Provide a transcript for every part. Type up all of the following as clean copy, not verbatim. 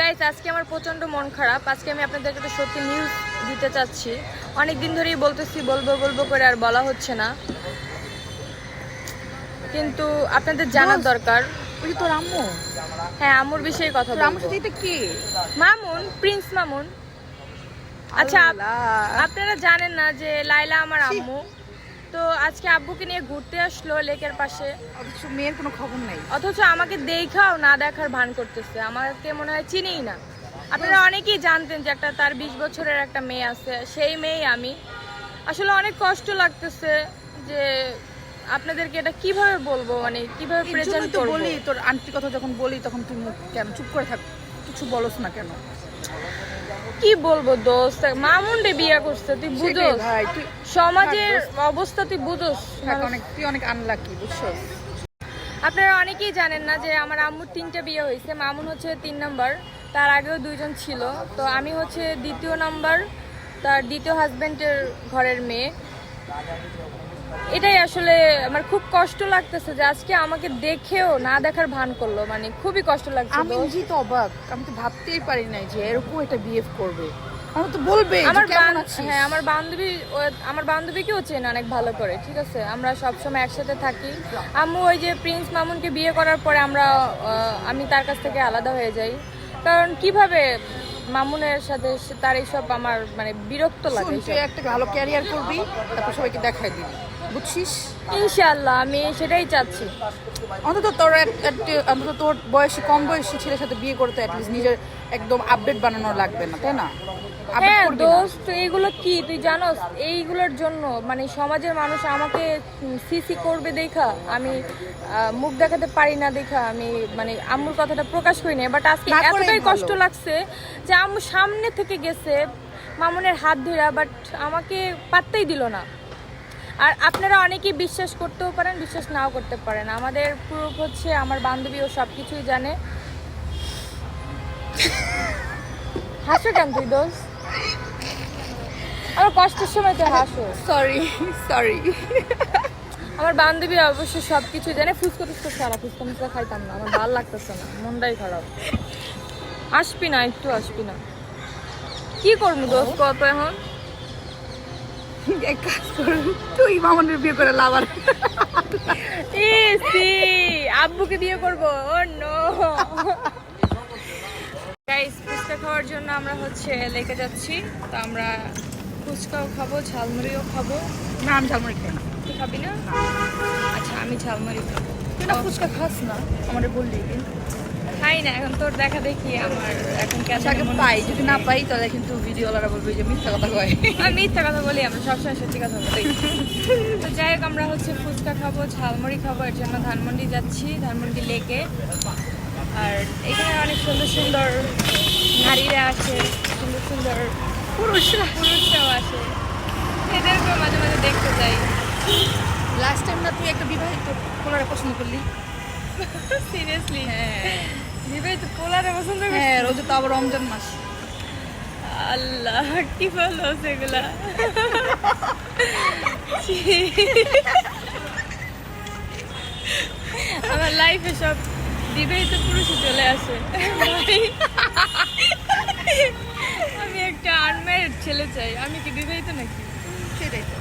Guys আজকে আমার প্রচন্ড মন খারাপ। আজকে আমি আপনাদেরকে একটা সত্যি নিউজ দিতে চাচ্ছি। অনেক দিন ধরেই বলতেছি বলবো বলবো করে আর বলা হচ্ছে না, কিন্তু আপনাদের জানার দরকার। ওই তোর আম্মু? হ্যাঁ, আম্মুর বিষয়ে কথা বলবো। আম্মুর সাথে এটা কি? মামুন, প্রিন্স মামুন। আচ্ছা, আপনারা জানেন না যে লাইলা আমার আম্মু? তো আজকে আব্বুকে নিয়ে ঘুরতে আসলো লেকের পাশে, অথচ মেয়ের কোনো খবর নাই। অথচ আমাকে দেখাও না দেখার ভান করতেছে। আমাকে মনে হয় চিনিই না। আপনারা অনেকেই জানতেন যে একটা তার 20 বছরের একটা মেয়ে আছে, সেই মেয়েই আমি। আসলে অনেক কষ্ট লাগতেছে যে আপনাদেরকে এটা কিভাবে বলবো, মানে কিভাবে প্রেজেন্ট করব। বলি তোর আন্টির কথা যখন বলি তখন তুই মুখ কেন চুপ করে থাক, কিছু বলস না কেন? কি বলবো দোস্ত, মামুনরে বিয়ে করছে, তুই বুঝোস ভাই, তুই সমাজের অবস্থা, তুই বুঝোস। তুই অনেক আনলাকি, বুঝছস? আপনারা অনেকেই জানেন না যে আমার আম্মুর 3টে বিয়ে হয়েছে। মামুন হচ্ছে 3 নাম্বার, তার আগেও 2জন ছিল। তো আমি হচ্ছে 2য় নাম্বার, তার 2য় হাজবেন্ডের ঘরের মেয়ে। এটাই আসলে আমার খুব কষ্ট লাগতেছে যে আজকে আমাকে দেখেও না দেখার ভান করলো, মানে খুবই কষ্ট লাগছে। আমি তো অবাক, আমি তো ভাবতেই পারি নাই যে এরকম একটা বিহেভ করবে। আমার তো বলবে হ্যাঁ, আমার বান্ধবীকেও চেনে অনেক ভালো করে, ঠিক আছে? আমরা সবসময় একসাথে থাকি। আম্মু ওই যে প্রিন্স মামুনকে বিয়ে করার পরে আমি তার কাছ থেকে আলাদা হয়ে যাই, কারণ কিভাবে মামুনের সাথে তার এইসব আমার মানে বিরক্ত লাগে। তুই একটা ভালো ক্যারিয়ার করবি, তারপর সবাইকে দেখাই দিবি, বুঝছিস? ইনশাআল্লাহ আমি সেটাই চাচ্ছি। অন্তত তোর বয়সী, কম বয়সী ছেলের সাথে বিয়ে করতে অ্যাটলিস্ট নিজের একদম আপডেট বানানো লাগবে না, তাই না? হ্যাঁ দোস্ত, এইগুলো কি তুই জানোস? এইগুলোর জন্য মানে সমাজের মানুষ আমাকে সিসি করবে দেখা আমি মুখ দেখাতে পারি না, দেখা আমি মানে আম্মুর কথাটা প্রকাশ করি না। বাট আজকে এতটাই কষ্ট লাগছে যে আম্মু সামনে থেকে গেছে মামুনের হাত ধরা, বাট আমাকে পাত্তাই দিল না। আর আপনারা অনেকেই বিশ্বাস করতেও পারেন, বিশ্বাস নাও করতে পারেন। আমাদের প্রুফ হচ্ছে আমার বান্ধবী, ও সব কিছুই জানে। হাসো কেন তুই দোস্ত? আমার কষ্টের সময় তো হাসো। সরি। আমার বান্ধবী অবশ্য সবকিছু জানে। ফুচকা সারা ফুচকা খাইতাম না, আমার ভালো লাগতেছে না, মনটাই খারাপ। আসবি না, একটু আসবি না? কি করবো দোস্ত কত এখন? এক কাজ কর, তুই মামুনের বিয়ে করে লাভ। আব্বুকে বিয়ে করবো? ও নো। গাইস, ফুচকা খাওয়ার জন্য আমরা হচ্ছে লেকে যাচ্ছি। তো আমরা ফুচকাও খাবো, ঝালমুড়িও খাবো। না, আমি ঝালমুড়ি খাই না। তুই খাবি না? আচ্ছা, আমি ঝালমুড়ি খাবো। তুই না ফুচকা খাস না, আমাদের বললি। খাই না, এখন তোর দেখা দেখি আমার এখন পাই, যদি না পাই তাহলে কিন্তু ভিডিওওয়ালারা বলবে যে মিথ্যা কথা কয়। আমি মিথ্যা কথা বলি, আমরা সবসময় সত্যি কথা বলি। তো যাই হোক, আমরা হচ্ছে ফুচকা খাবো, ঝালমুড়ি খাবো, এর জন্য ধানমন্ডি যাচ্ছি, ধানমন্ডি লেকে। আর এখানে অনেক সুন্দর সুন্দর নারীরা আছে, সুন্দর সুন্দর পুরুষরাও আছে, এদেরকেও মাঝে মাঝে দেখতে যাই। লাস্ট টাইম না তুই একটা বিবাহিত পোলারে পছন্দ করলি? সিরিয়াসলি? হ্যাঁ, বিবাহিত পোলারে পছন্দ করি। হ্যাঁ, রোজে তো আবার রমজান মাস। আল্লাহ, কি বলো সেগুলা? আমার লাইফে সব বিবাহিত পুরুষই চলে আসে। আমি একটা আনম্যারিড ছেলে চাই। আমি কি বিবাহিত নাকি? সেটাই তো,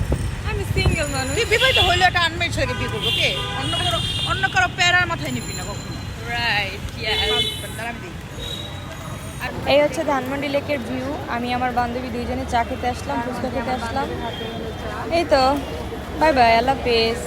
আমি সিঙ্গেল মানুষ। তুই বিবাহিত হইলে একটা আনমেরিড ছেলেকে বিয়ে করবো, কে? অন্য কারো প্যারার মাথায় নিবি না কখনো। রাইট, এই হচ্ছে ধানমন্ডি লেকের ভিউ। আমি আমার বান্ধবী দুইজনে চা খেতে আসলাম, ফুচকা খেতে আসলাম। এই তো, বাই বাই, আল্লাহ হাফেজ।